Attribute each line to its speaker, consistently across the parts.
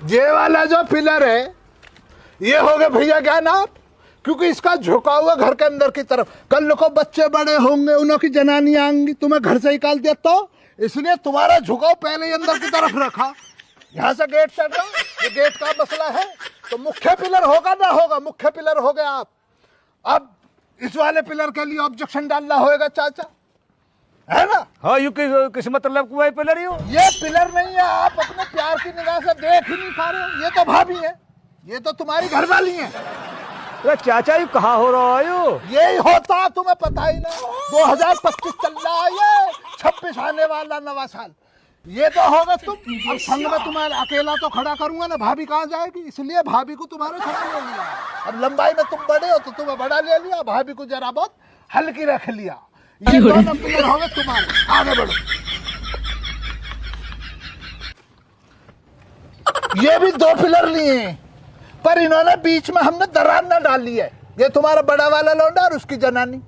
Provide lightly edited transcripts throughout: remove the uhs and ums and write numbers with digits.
Speaker 1: ये वाला जो पिलर है ये हो गए भैया ज्ञान आप, क्योंकि इसका झुका हुआ घर के अंदर की तरफ। कल को बच्चे बड़े होंगे, उन्हों की जनानियां आएंगी, तुम्हें घर से निकाल दिया तो इसलिए तुम्हारा झुकाव पहले ही अंदर की तरफ रखा। यहाँ से गेट चढ़ रहा, ये गेट का मसला है। तो मुख्य पिलर होगा ना होगा, मुख्य पिलर हो गया आप। अब इस वाले पिलर के लिए ऑब्जेक्शन डालना होगा चाचा, है ना?
Speaker 2: हाँ, यू किस मतलब को है पिलर?
Speaker 1: ये पिलर नहीं है, आप अपने प्यार की निगाह से देख ही नहीं पा रहे हो। ये तो भाभी है, ये तो तुम्हारी घरवाली है।
Speaker 2: अरे चाचा यू कहाँ हो रहा है?
Speaker 1: यही होता, तुम्हें पता ही नहीं। 2025 चल रहा है, ये 26 आने वाला नवा साल। ये तो होगा तुम। अब संग में तुम्हारे अकेला तो खड़ा करूंगा ना, भाभी कहाँ जाएगी? इसलिए भाभी को तुम्हारे संग ले लिया। अब लंबाई में तुम बड़े हो तो तुम्हें बड़ा ले लिया, भाभी को जरा बहुत हल्की रख लिया। ये दोनों पिलर होंगे तुम्हारे। आगे बढ़ो। ये भी 2 पिलर लिए, पर इन्होंने बीच में हमने दरार न डाली है। ये तुम्हारा बड़ा वाला लौंडा और उसकी जनानी,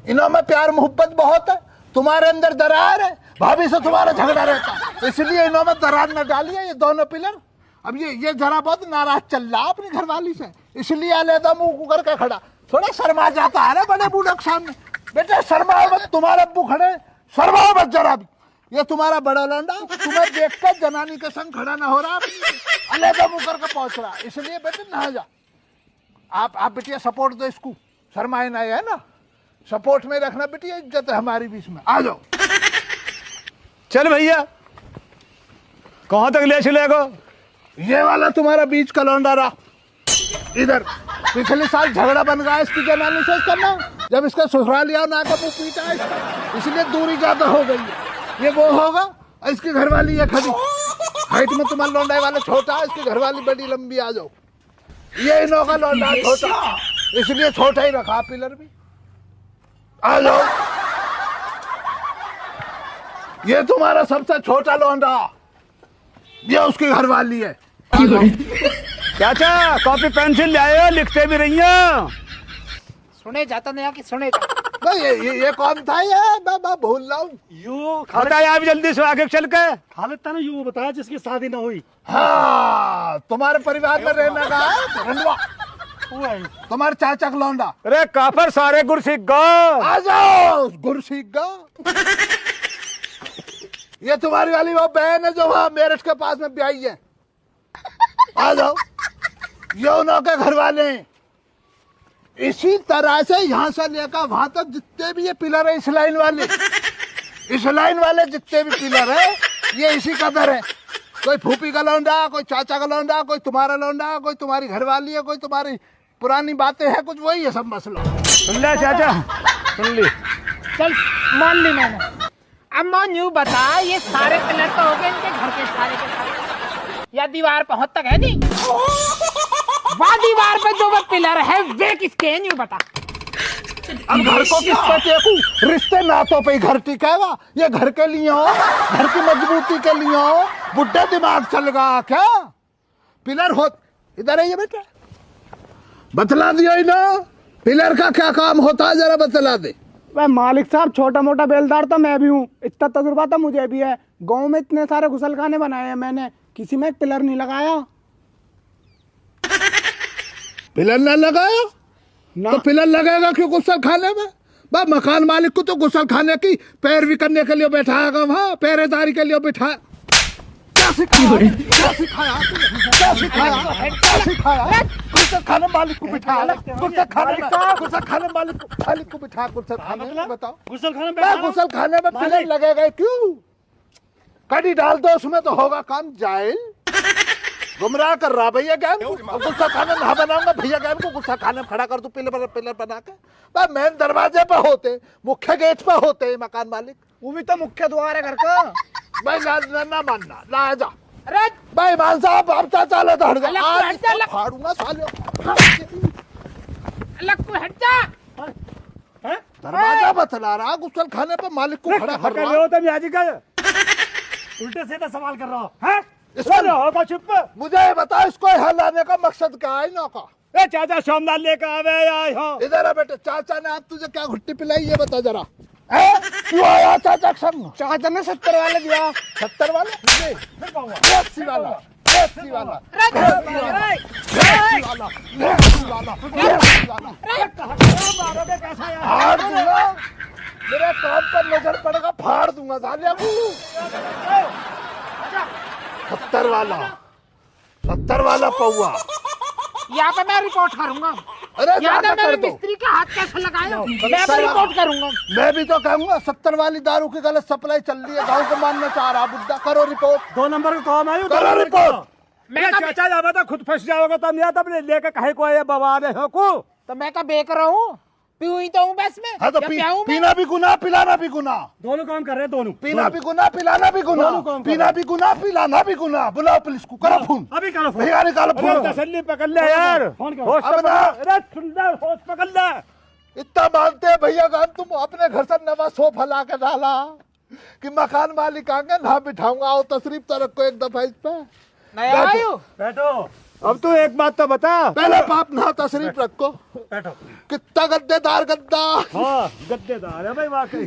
Speaker 1: इन्होंने प्यार मोहब्बत बहुत है। तुम्हारे अंदर दरार है, भाभी से तुम्हारा झगड़ा रहता है, इसलिए इन्होंने दरार न डाली है। ये दोनों पिलर। अब ये जरा बहुत नाराज चल रहा अपनी घरवाली से, इसलिए अलहदा मुंह करके खड़ा। थोड़ा शर्मा जाता है ना बड़े बूढ़े के सामने। बेटे शर्माओ मत, तुम्हारे अब्बू खड़े, शर्माओ मत जरा भी। ये तुम्हारा बड़ा लौंडा तुम्हें देखकर जनानी के संग खड़ा ना हो रहा, अलहदा मुंह करके पहुंच रहा, इसलिए बेटे नहा जा। आप बेटिया सपोर्ट दो इसको, शर्माए ना, है ना? सपोर्ट में रखना बेटिया, इज्जत है हमारी बीच में। आ जाओ।
Speaker 2: चल भैया, कहाँ तक ले चलेगा?
Speaker 1: ये वाला तुम्हारा बीच का लौंडा रहा इधर। पिछले साल झगड़ा बन गया इसकी जनानी से करना, जब इसका ससुराल लिया ना का मुंह पीटा इसका, इसलिए दूरी ज्यादा हो गई है। ये वो होगा, इसकी घरवाली है खड़ी। हाइट में तुम्हारा लौंडा वाला छोटा है, इसकी घरवाली बड़ी लंबी। आ जाओ। ये इनों का लौंडा छोटा, इसलिए छोटा ही रखा पिलर भी। आ जाओ। ये तुम्हारा सबसे छोटा लौंडा, ये उसकी घरवाली है।
Speaker 2: चाचा कॉपी पेंसिल ले आए हो, लिखते भी रही हैं।
Speaker 3: सुने जाता नहीं कि सुने जाता।
Speaker 1: ये कौन था? ये मैं भूल रहा हूँ।
Speaker 4: यू
Speaker 2: बताया आप जल्दी से आगे चल के।
Speaker 4: खालिद था ना, यू बताया जिसकी शादी ना हुई।
Speaker 1: हाँ, तुम्हारे परिवार में रहने का रंडवा,
Speaker 4: वो है
Speaker 1: तुम्हारे चाचा का लौंडा।
Speaker 2: अरे काफर सारे गुर सीख गो।
Speaker 1: आ जाओ, गुर सीख गा। ये तुम्हारी वाली वो बहन है जो वहाँ मेरठ के पास में ब्याही है। आ जाओ। ये उन्हों के घर वाले हैं। इसी तरह से यहाँ से लेकर वहां तक जितने भी ये पिलर है, इस लाइन वाले जितने भी पिलर है, ये इसी कदर है। कोई फूफी का लौंडा, कोई चाचा का लौंडा, कोई तुम्हारा लौंडा, कोई तुम्हारी घरवाली है, कोई तुम्हारी पुरानी बातें हैं, कुछ वही है सब मसला।
Speaker 2: सुन ले चाचा, सुन ली।
Speaker 3: चल मान ली मैंने। अब मान यूं बता, ये सारे पिलर तो हो गए इनके घर के सारे के सारे, या दीवार बहुत तक है नहीं? वहाँ दीवार पे जो वो पिलर है वे किसके हैं यूं बता।
Speaker 1: अब घर को किसका टेकू? रिश्ते नातों पे ही घर टिकेगा। ये घर के लिए हो, घर की मजबूती के लिए हो। बुढ़े दिमाग चल गया क्या? पिलर हो इधर है ये बेटा, बतला दियो ना पिलर का क्या काम होता है, जरा बतला दे।
Speaker 5: वह मालिक साहब, छोटा मोटा बेलदार तो मैं भी हूँ, इतना तजुर्बा तो मुझे भी है। गांव में इतने सारे गुसलखाने बनाए हैं मैंने, किसी में एक पिलर नहीं लगाया।
Speaker 1: पिलर न लगाया
Speaker 5: ना।
Speaker 1: तो पिलर लगेगा क्यों गुसल खाने में? बा मकान मालिक को तो गुसल खाने की पैरवी करने के लिए बैठाएगा, वहाँ पहरेदारी के लिए बैठा। क्या सिखाया? क्या सिखाया? क्या सिखाया? क्या सिखाया? गुसल खाने मालिक को बिठाया, गुसल खाने मालिक को बिठा गुसल खाने में। बताओ,
Speaker 4: गुसल खाने में
Speaker 1: गुसल खाने में पिलर लगेगा क्यों? कड़ी डाल दो उसमें तो होगा काम। जाहिल, गुमराह कर रहा भैया गैम को। गुस्सा खाने ना बनाऊंगा भैया गैम को, गुस्सा खाने में खड़ा कर दूं पिलर बना के। मेन दरवाजे पे होते, मुख्य गेट पे होते मकान मालिक।
Speaker 5: वो भी तो मुख्य द्वार है घर का।
Speaker 1: भाई ना मानना, ला जा।
Speaker 3: अरे
Speaker 1: भाई मान साहब, अब चाचा लो तो हट जा।
Speaker 3: अलग
Speaker 1: आज
Speaker 3: हट जा, अलग।
Speaker 1: फाड़ूंगा साले।
Speaker 3: अलग को हट जा।
Speaker 1: दरवाजा बतला रहा, गुस्सा खाने पे मालिक को खड़ा कर रहा।
Speaker 4: उल्टे सीधा सवाल कर रहा हूँ।
Speaker 1: इसको
Speaker 4: चुप।
Speaker 1: मुझे बता, इसको यहाँ लाने का मकसद क्या है इनों का?
Speaker 4: ए चाचा सोमदार लेकर आवे आए हो।
Speaker 1: इधर है बेटे। चाचा ने आज तुझे क्या घुट्टी पिलाई ये बता जरा। क्यों आया चाचा के संग?
Speaker 5: चाचा ने 70 वाले दिया।
Speaker 1: 70 वाले? 80 वाला। देसी वाला, देसी वाला, देसी वाला, देसी वाला, देसी वाला।
Speaker 4: मारोगे कैसा यार?
Speaker 1: फाड़ दूंगा, मेरे काम पर नजर पड़ेगा, फाड़ दूंगा सालिया को। 70 वाला, 70 वाला पौआ।
Speaker 3: यहाँ पे मैं रिपोर्ट करूंगा।
Speaker 1: अरे
Speaker 3: यहाँ
Speaker 1: ज्यादा
Speaker 3: पे
Speaker 1: कर
Speaker 3: मेरे
Speaker 1: दो।
Speaker 3: मिस्त्री का हाथ कैसे लगाया, मैं पे रिपोर्ट करूंगा।
Speaker 1: मैं भी तो कहूंगा 70 वाली दारू की गलत सप्लाई चल रही है, गाँव को मानना चाह रहा बुड्ढा। करो रिपोर्ट,
Speaker 4: 2 नंबर का काम है।
Speaker 1: करो रिपोर्ट।
Speaker 3: मैं का
Speaker 4: चाचा जावा तो खुद फंस जाओगे, तुम या तब लेके कहे को आए बवा रहे हो को।
Speaker 3: तो मैं का बेच रहा हूँ, पीऊँ ही तो हूँ बस में।
Speaker 1: हाँ तो
Speaker 3: या प्याऊँ मैं?
Speaker 1: पीना भी गुनाह, पिलाना भी गुनाह।
Speaker 4: दोनों काम कर रहे हैं, दोनों।
Speaker 1: पीना भी गुनाह, पिलाना भी गुनाह।
Speaker 4: दोनों काम
Speaker 1: पीना भी गुनाह, पिलाना भी गुनाह। बुलाओ पुलिस को, करो फोन।
Speaker 4: अभी करो फोन।
Speaker 1: भैया निकालो
Speaker 2: अरे
Speaker 1: फोन।
Speaker 2: तसल्ली पकड़ ले यार,
Speaker 4: फोन करो।
Speaker 2: होश तो
Speaker 1: अब
Speaker 2: पकड़।
Speaker 1: ना।
Speaker 2: अरे सुंदर होश पकड़ ले।
Speaker 1: इतना मानते हैं भैया गान, तुम अपने घर से नवा सोफा ला के डाला कि मकान मालिक आगे ना बिठाऊंगा। आओ तशरीफ तो रखो एक दफा इस पे।
Speaker 3: नया आयु
Speaker 4: बैठो,
Speaker 2: अब तू एक बात तो बता।
Speaker 1: पहले बाप ना तशरीफ रखो।
Speaker 4: बैठो।
Speaker 1: कितना गद्देदार गद्दा।
Speaker 2: हाँ गद्देदार है भाई वाकई।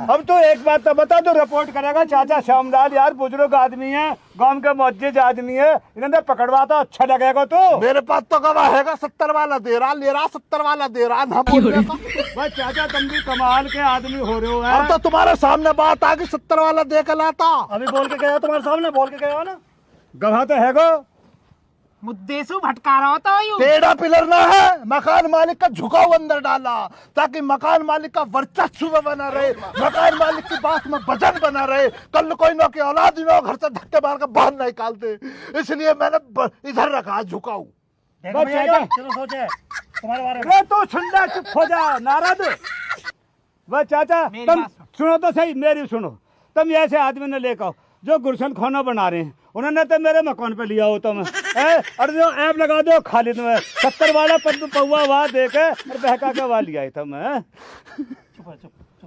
Speaker 2: अब तो एक बात तो बता, तो रिपोर्ट करेगा चाचा श्यामलाल यार, बुजुर्ग आदमी है, गांव के मुअज्जिज आदमी है, इन्होंने पकड़वा तो अच्छा लगेगा। तो
Speaker 1: मेरे पास तो गवाह हैगा, 70 वाला दे रहा, ले रहा 70 वाला दे रहा ना बोलने का।
Speaker 2: भाई चाचा तुम भी कमाल के आदमी हो रहे हो
Speaker 1: अब तो तुम्हारे सामने बात आ गई, 70 वाला दे के लाता।
Speaker 4: अभी बोल के गया तुम्हारे सामने, बोल के गया हो ना।
Speaker 2: गवाह तो है गो।
Speaker 3: मुद्दे से भटका रहा होता आयु।
Speaker 1: टेढ़ा पिलर ना है, मकान मालिक का झुकाव अंदर डाला ताकि मकान मालिक का वर्चस्व बना रहे, मकान मालिक की बात में वजन बना रहे। कल कोई ना की औलाद ना घर से धक्के मार कर बाहर नहीं निकालते, इसलिए मैंने इधर रखा झुकाऊ।
Speaker 4: देखो भैया,
Speaker 2: चाचा।
Speaker 4: चलो सोचे तुम्हारे बारे में।
Speaker 2: अरे तू सुनना, चुप हो जा नारद। वह चाचा
Speaker 3: मेरी
Speaker 2: तुम
Speaker 3: बात
Speaker 2: सुनो तो सही, मेरी सुनो। तुम ऐसे आदमी ने लेकर आओ जो गुलशन खाना बना रहे हैं, उन्होंने तो मेरे मकान पे लिया हो तुम। और जो ऐप लगा दो खाली तुम्हें 70 वाला पौवा वहा दे के और बहका के वहा लिया तुम।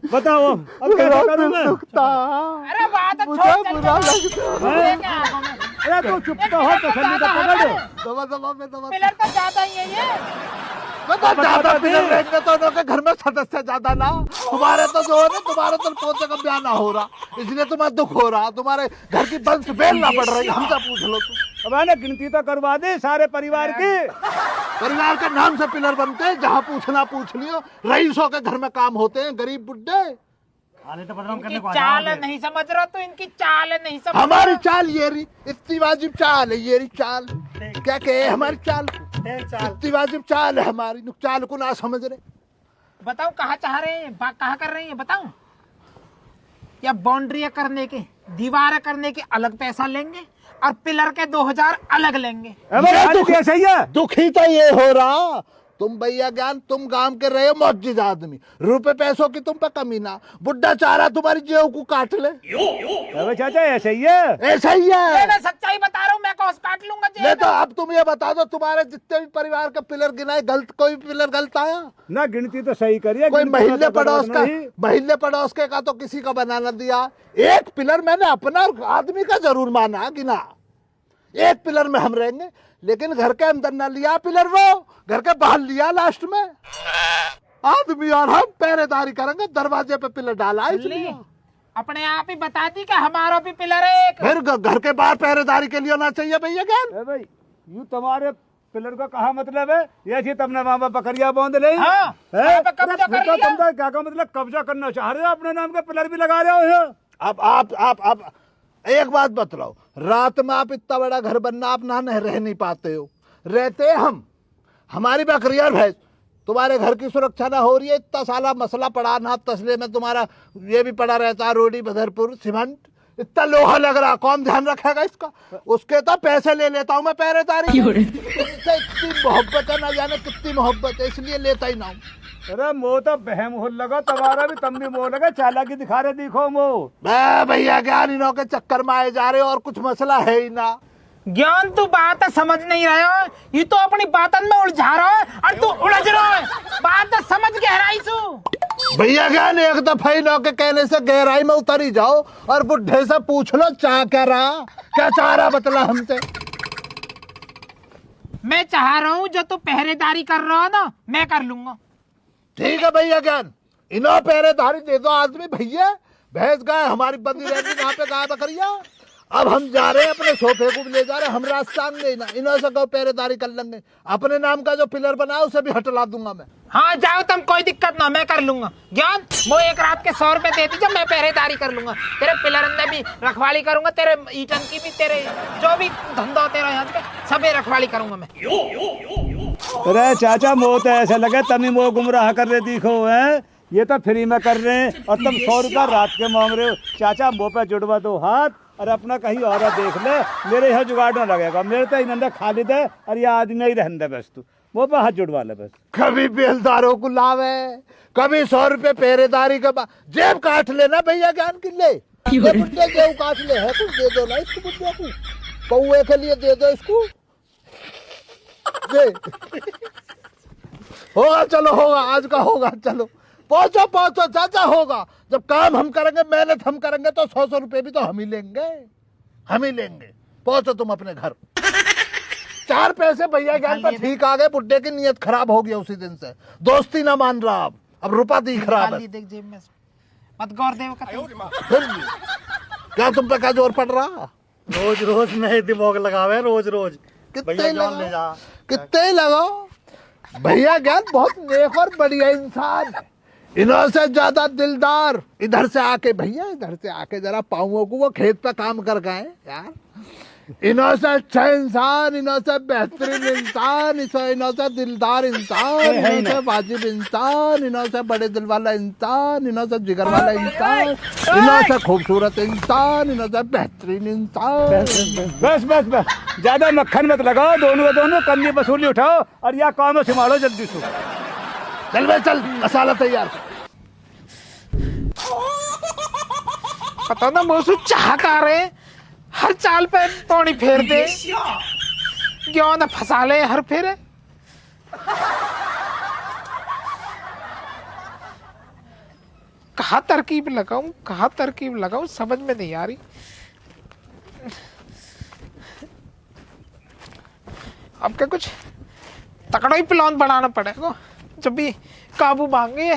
Speaker 2: बताओ अब क्या करूं मैं?
Speaker 3: अरे बात तो
Speaker 1: मुझे
Speaker 3: छोड़, चल
Speaker 1: बुरा
Speaker 3: चल।
Speaker 1: लगता
Speaker 3: लेके आंखों में।
Speaker 2: अरे तू चुप तो हो, तसल्ली तो पकड़।
Speaker 1: दबा दबा में दबा।
Speaker 3: पिलर तो ज्यादा ही है ये।
Speaker 1: बता ज्यादा पिलर रहेंगे तो उनके घर में सदस्य ज्यादा ना। तुम्हारे तो जो है ना, तुम्हारे तो पोते का ब्याह ना हो रहा, इसलिए तुम्हें दुख हो रहा। तुम्हारे घर की वंश बेलना पड़ रही, हमसे पूछ लो तुम।
Speaker 2: अब है ना गिनती तो करवा दे सारे परिवार की।
Speaker 1: परिवार के नाम से पिलर बनते हैं, जहाँ पूछना पूछ लियो। रईसों के घर में काम होते हैं, गरीब बुड्ढे।
Speaker 4: आने तो बदनाम करने
Speaker 3: इनकी
Speaker 4: को आ
Speaker 3: चाल
Speaker 4: जाओगे।
Speaker 3: नहीं समझ रहा तो इनकी चाल नहीं समझ
Speaker 1: हमारी
Speaker 3: रहा।
Speaker 1: चाल ये रही, इतनी वाजिब चाल है ये रही चाल। क्या कहे हमारी चाल,
Speaker 4: चाल।
Speaker 1: इतनी वाजिब चाल है हमारी, चाल को ना समझ रहे।
Speaker 3: बताओ कहाँ चाह रहे हैं, कहाँ कर रही हैं बताओ। या बाउंड्री करने के, दीवार करने के अलग पैसा लेंगे और पिलर के 2000 अलग लेंगे।
Speaker 2: कैसे ही है?
Speaker 1: दुखी तो ये हो रहा, तुम भैया ज्ञान, तुम गांव के रहे हो मुअज्जिज आदमी, रुपए पैसों की तुम पे कमी ना। बुड्ढा चाह रहा तुम्हारी जेब को काट ले।
Speaker 2: अबे चाचा ऐसे ही है।
Speaker 1: ऐसा ही है।
Speaker 3: मैं सच्चाई बता रहा हूँ, मैं कौन काट लूंगा जेब
Speaker 1: ले
Speaker 3: में?
Speaker 1: तो अब तुम ये बता दो, तुम्हारे जितने भी परिवार के पिलर गिनाए, गलत कोई पिलर गलत आया?
Speaker 2: ना गिनती तो सही करिए।
Speaker 1: कोई
Speaker 2: गिनती
Speaker 1: महीने
Speaker 2: तो
Speaker 1: पड़ोस का,
Speaker 2: नहीं।
Speaker 1: महीने पड़ोस के का तो किसी का बनाना दिया। एक पिलर मैंने अपना आदमी का जरूर माना, गिना। एक पिलर में हम रहेंगे, लेकिन घर के अंदर ना लिया पिलर, वो घर के बाहर लिया लास्ट में। आदमी और हम पहरेदारी करेंगे, दरवाजे पे पिलर डाला इसलिए।
Speaker 3: अपने आप ही बता दी कि हमारा भी पिलर है एक।
Speaker 1: फिर घर के बाहर पहरेदारी के लिए होना चाहिए भैया ज्ञान।
Speaker 2: ए भाई यूं तुम्हारे पिलर का कहा मतलब है? ये जी तुमने वहां पर बकरिया बांध ली।
Speaker 3: हाँ,
Speaker 2: हैं?
Speaker 3: वहाँ पे कब्जा
Speaker 2: फिर
Speaker 3: कर
Speaker 2: तो
Speaker 3: लिया।
Speaker 2: तुम तो क्या का मतलब कब्जा करना चाह रहे हो, अपने नाम के पिलर भी लगा रहे हो यहाँ।
Speaker 1: अब आप एक बात बतलाओ, रात में आप इतना बड़ा घर बनना, आप ना रह नहीं पाते हो। रहते हम, हमारी बकरियां भैंस, तुम्हारे घर की सुरक्षा ना हो रही है। इतना साला मसला पड़ा ना, तसले में तुम्हारा ये भी पड़ा रहता है, रोडी बदरपुर सीमेंट, इतना लोहा लग रहा, कौन ध्यान रखेगा इसका? उसके तो पैसे ले लेता हूँ मैं पहरेदारी के। तुमसे इतनी मोहब्बत है, ना जाने कितनी मोहब्बत है, इसलिए लेता ही ना हूँ।
Speaker 2: अरे मोह तो बहम हो लगा तुम्हारा भी, तुम भी मोह लगा, चालाकी दिखा रहे, दिखो मोह।
Speaker 1: भैया ज्ञान इनों के चक्कर में आए जा रहे हो, और कुछ मसला है ही ना।
Speaker 3: ज्ञान तू बात समझ नहीं रहे हो, ये तो अपनी बातन में उलझा रहा है और तू उलझ रहा है। बात समझ गहराई सु।
Speaker 1: भैया ज्ञान एक दफा इनों के कहने से गहराई में उतर ही जाओ, और बुढ़े से पूछ लो चाह क्या रहा, क्या चाह रहा बतला हमसे।
Speaker 3: मैं चाह रहा हूँ जो तू पहरेदारी कर रहा है ना, मैं कर लूंगा।
Speaker 1: ठीक है भैया ज्ञान, इनो पहरेदारी दे दो आदमी। भैया भैंस गाय हमारी बंदी रहेगी, यहाँ पे गाय बकरिया, अब हम जा रहे हैं अपने सोफे को भी ले जा रहे हैं, हम रास्ता में ना इन्हों से कहो पहरेदारी कर लेंगे। अपने नाम का जो पिलर बना है उसे भी हटला दूंगा मैं।
Speaker 3: हाँ जाओ तुम, कोई दिक्कत ना, मैं कर लूंगा। ज्ञान वो एक रात के 100 रुपए देती जब मैं पहरेदारी कर लूंगा, तेरे पिलर अंदर भी रखवाली करूंगा, तेरे ईटन की भी, तेरे जो भी धंधा तेरा यहाँ पे सब रखवाली करूंगा मैं।
Speaker 2: अरे चाचा मोह तो ऐसा लगे तमी मोह गुमराह कर रहे दिखो है, ये तो फ्री में कर रहे हैं और तुम 100 रुपया रात के मांग रहे हो। चाचा मुँह पे जुड़वा दो हाथ और अपना कहीं और देख ले, मेरे यहाँ जुगाड़ न लगेगा। मेरे तो इन्होंने खालिद है और ये आदमी ही रहने दे बस, तू मुँह पे हाथ जुड़वा ले बस।
Speaker 1: कभी बेलदारों को लावे, कभी 100 रुपए पहरेदारी का जेब काट लेना भैया ज्ञान की ले, ये बुड्ढे जेब काट ले है, कुछ दे दो ना इसको, बुड्ढे को कौए के लिए दे दो इसको दे। होगा चलो, होगा आज का होगा, चलो पहुंचो पहुंचो चाचा, होगा। जब काम हम करेंगे, मेहनत हम करेंगे तो 100 रुपए भी तो हम ही लेंगे, हम ही लेंगे। पहुंचो तुम अपने घर। 4 पैसे भैया ज्ञान पर ठीक आ गए, बुड्ढे की नीयत खराब हो गया उसी दिन से, दोस्ती ना मान रहा। अब रुपया दिख रहा है,
Speaker 3: देख जेब में मत गौर देव का
Speaker 1: फिर भी क्या तुम पे क्या जोर पड़ रहा?
Speaker 4: रोज रोज नए दिमाग लगावे, रोज रोज
Speaker 1: कितने लगाओ, कितने लगाओ। भैया ज्ञान बहुत नेक और बढ़िया इंसान है, इन्हों से ज्यादा दिलदार। इधर से आके भैया, इधर से आके जरा पाँवों को वो खेत पे काम कर गए यार। इन्हों से अच्छा इंसान, इन्हों से बेहतरीन इंसान, इन्हों से दिलदार इंसान, इन्हों से वाजिब इंसान, इन्हों से बड़े दिल वाला इंसान, इन्हों से जिगर वाला इंसान, इन्हों से खूबसूरत इंसान, इन्हों से बेहतरीन इंसान।
Speaker 2: बस बस बस, ज्यादा मक्खन मत लगाओ, दोनों दोनों कन्नी वसूली उठाओ और यह काम संभालो जल्दी से।
Speaker 1: चल भाई चल, मसाला तैयार।
Speaker 3: पता ना मौसू चाह का रहे, हर चाल पे पौड़ी फेर दे, क्यों ना फंसा ले हर फेरे। कहाँ तरकीब लगाऊं, कहाँ तरकीब लगाऊं, समझ में नहीं आ रही। अब क्या कुछ तकड़ा ही प्लान बनाना पड़ेगा, जब भी काबू मांगे